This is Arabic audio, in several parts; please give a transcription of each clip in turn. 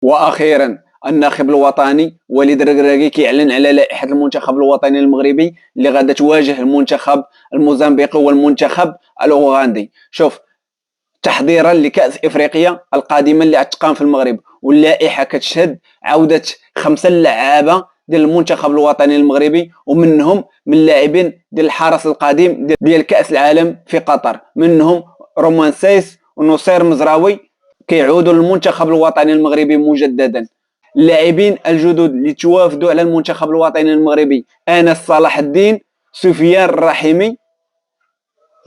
واخيرا الناخب الوطني وليد الركراكي كيعلن على لائحه المنتخب الوطني المغربي اللي غادا تواجه المنتخب الموزمبيقي والمنتخب الاوغندي. شوف، تحضيرا لكأس افريقيا القادمه اللي غتقام في المغرب، واللائحه كتشهد عوده 5 لعابه ديال المنتخب الوطني المغربي، ومنهم من اللاعبين ديال الحرس القديم ديال كأس العالم في قطر، منهم رومان سايس ونصير مزراوي كيعودوا للمنتخب الوطني المغربي مجددا. اللاعبين الجدد اللي توافدوا على المنتخب الوطني المغربي: انس صلاح الدين، سفيان الرحيمي،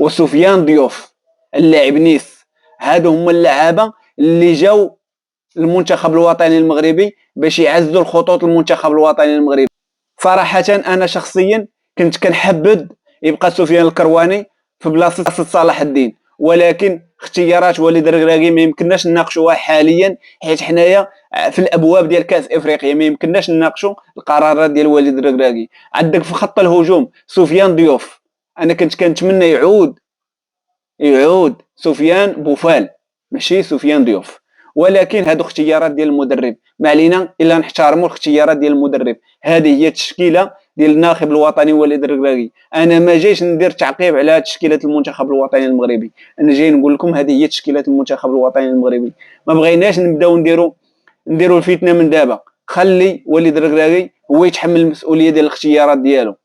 وسفيان ضيوف اللاعب نيس. هادو هما اللعابه اللي جاو المنتخب الوطني المغربي باش يعزوا الخطوط المنتخب الوطني المغربي. صراحه انا شخصيا كنت كنحبذ يبقى سفيان الكرواني في بلاصه صلاح الدين، ولكن اختيارات وليد الركراكي ما يمكنناش نناقشوها حاليا، حيت حنايا في الابواب ديال كاس افريقيا ما يمكنناش نناقشوا القرارات ديال وليد الركراكي. عندك في خط الهجوم سفيان ضيوف، انا كنت كنتمنى يعود سفيان بوفال ماشي سفيان ضيوف، ولكن هادو اختيارات ديال المدرب، ما علينا الا نحترموا الاختيارات ديال المدرب. هذه هي التشكيله ديال الناخب الوطني وليد الركراكي. انا ما جايش ندير تعقيب على تشكيله المنتخب الوطني المغربي، انا جاي نقول لكم هذه هي تشكيله المنتخب الوطني المغربي. ما بغيناش نبداو نديروا الفتنه من دابا. خلي وليد الركراكي هو يتحمل المسؤوليه ديال الاختيارات ديالو.